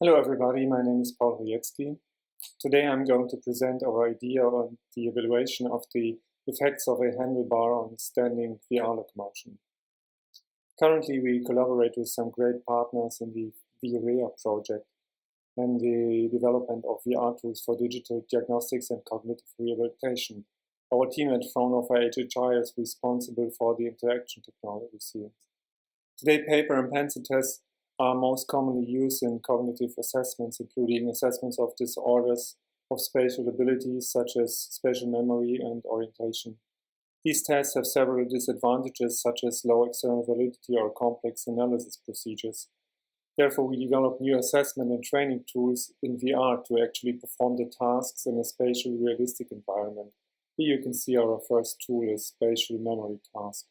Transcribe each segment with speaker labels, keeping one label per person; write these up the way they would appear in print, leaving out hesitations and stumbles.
Speaker 1: Hello everybody, my name is Paul Rojecki. Today I'm going to present our idea on the evaluation of the effects of a handlebar on standing VR locomotion. Currently we collaborate with some great partners in the WIP project and the development of VR tools for digital diagnostics and cognitive rehabilitation. Our team at Fraunhofer HHI is responsible for the interaction technologies here. Today paper and pencil tests are most commonly used in cognitive assessments, including assessments of disorders of spatial abilities such as spatial memory and orientation. These tests have several disadvantages such as low external validity or complex analysis procedures. Therefore, we develop new assessment and training tools in VR to actually perform the tasks in a spatially realistic environment. Here you can see our first tool is spatial memory task.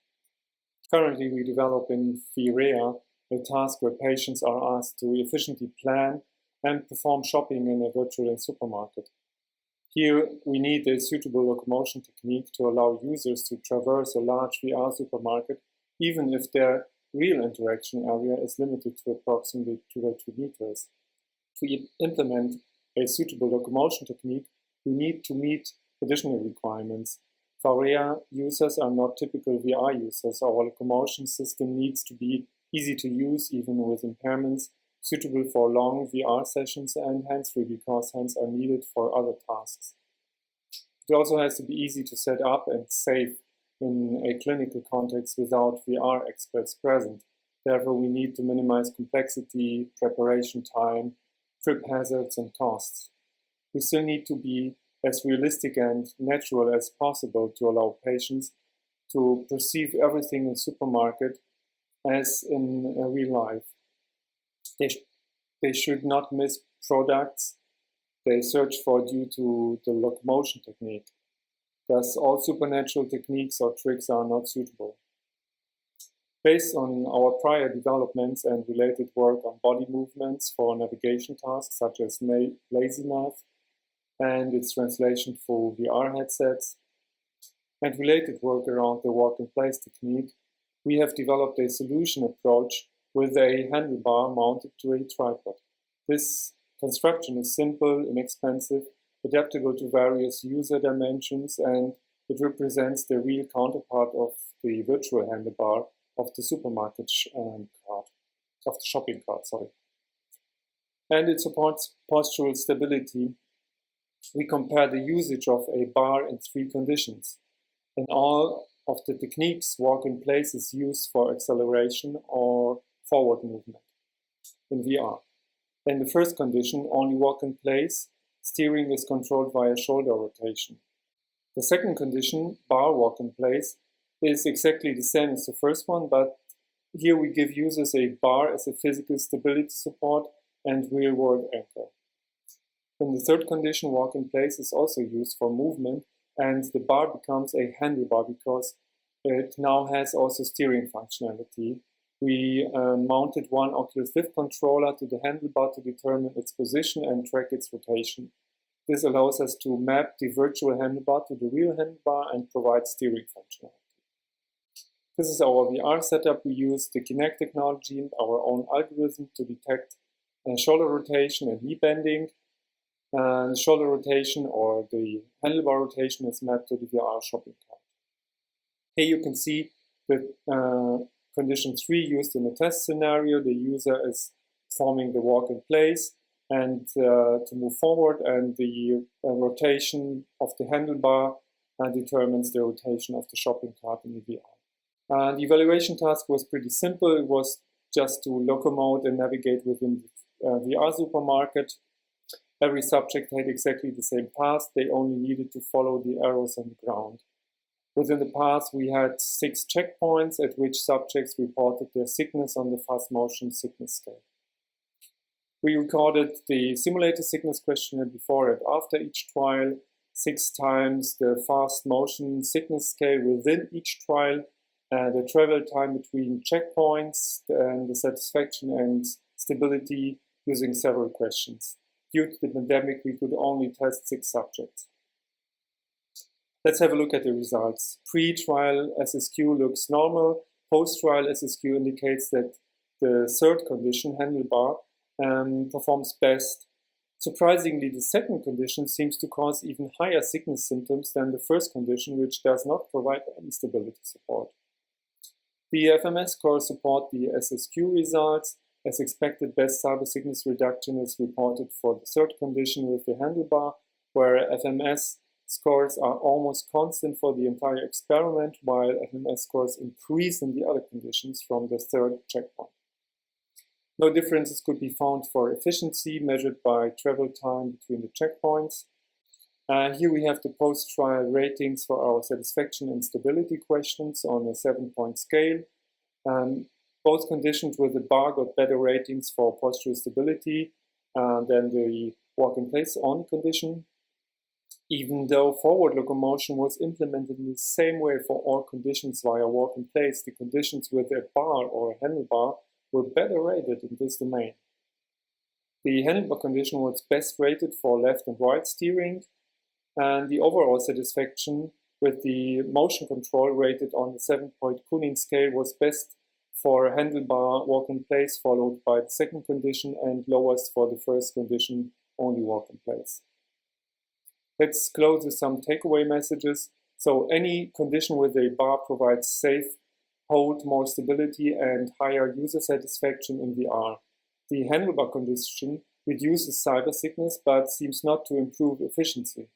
Speaker 1: Currently, we develop in VREA a task where patients are asked to efficiently plan and perform shopping in a virtual supermarket. Here, we need a suitable locomotion technique to allow users to traverse a large VR supermarket, even if their real interaction area is limited to approximately 2 meters. To implement a suitable locomotion technique, we need to meet additional requirements. VREA users are not typical VR users. Our locomotion system needs to be easy to use even with impairments, suitable for long VR sessions and hands-free because hands are needed for other tasks. It also has to be easy to set up and safe in a clinical context without VR experts present. Therefore, we need to minimize complexity, preparation time, trip hazards and costs. We still need to be as realistic and natural as possible to allow patients to perceive everything in supermarket as in real life. They should not miss products they search for due to the locomotion technique. Thus, all supernatural techniques or tricks are not suitable. Based on our prior developments and related work on body movements for navigation tasks such as lazy math and its translation for VR headsets, and related work around the walk-in-place technique, we have developed a solution approach with a handlebar mounted to a tripod. This construction is simple, inexpensive, adaptable to various user dimensions, and it represents the real counterpart of the virtual handlebar of the supermarket shopping cart. And it supports postural stability. We compare the usage of a bar in 3 conditions. In all of the techniques, walk-in place is used for acceleration or forward movement in VR. In the first condition, only walk-in place, steering is controlled via shoulder rotation. The second condition, bar walk-in place, is exactly the same as the first one, but here we give users a bar as a physical stability support and real-world anchor. In the third condition, walk-in place is also used for movement, and the bar becomes a handlebar because it now has also steering functionality. We mounted one Oculus Rift controller to the handlebar to determine its position and track its rotation. This allows us to map the virtual handlebar to the real handlebar and provide steering functionality. This is our VR setup. We use the Kinect technology and our own algorithm to detect shoulder rotation and knee bending. Shoulder rotation or the handlebar rotation is mapped to the VR shopping cart. Here you can see the condition 3 used in the test scenario. The user is forming the walk-in place and to move forward, and the rotation of the handlebar determines the rotation of the shopping cart in the VR. The evaluation task was pretty simple. It was just to locomote and navigate within the VR supermarket. Every subject had exactly the same path. They only needed to follow the arrows on the ground. Within the path, we had 6 checkpoints at which subjects reported their sickness on the fast motion sickness scale. We recorded the simulated sickness questionnaire before and after each trial, 6 times the fast motion sickness scale within each trial, the travel time between checkpoints, and the satisfaction and stability using several questions. Due to the pandemic, we could only test 6 subjects. Let's have a look at the results. Pre-trial SSQ looks normal. Post-trial SSQ indicates that the third condition, handlebar, performs best. Surprisingly, the second condition seems to cause even higher sickness symptoms than the first condition, which does not provide any stability support. The FMS scores support the SSQ results. As expected, best cybersickness reduction is reported for the third condition with the handlebar, where FMS scores are almost constant for the entire experiment, while FMS scores increase in the other conditions from the third checkpoint. No differences could be found for efficiency measured by travel time between the checkpoints. Here we have the post-trial ratings for our satisfaction and stability questions on a 7-point scale. Both conditions with the bar got better ratings for postural stability than the walk-in-place only condition. Even though forward locomotion was implemented in the same way for all conditions via walk-in-place, the conditions with a bar or a handlebar were better rated in this domain. The handlebar condition was best rated for left and right steering, and the overall satisfaction with the motion control rated on the 7-point Kunin scale was best for handlebar walk-in-place, followed by the second condition, and lowest for the first condition, only walk-in-place. Let's close with some takeaway messages. So any condition with a bar provides safe hold, more stability, and higher user satisfaction in VR. The handlebar condition reduces cybersickness but seems not to improve efficiency.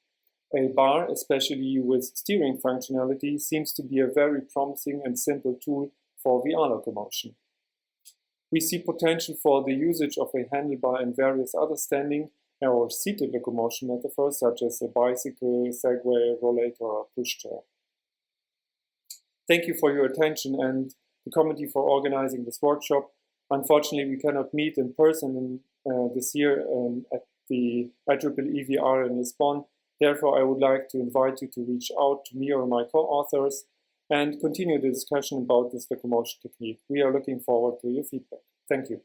Speaker 1: A bar, especially with steering functionality, seems to be a very promising and simple tool for VR locomotion. We see potential for the usage of a handlebar in various other standing or seated locomotion metaphors, such as a bicycle, segway, rollator, or pushchair. Thank you for your attention and the committee for organizing this workshop. Unfortunately, we cannot meet in person this year at the IEEE VR in Lisbon. Therefore, I would like to invite you to reach out to me or my co-authors and continue the discussion about this locomotion technique. We are looking forward to your feedback. Thank you.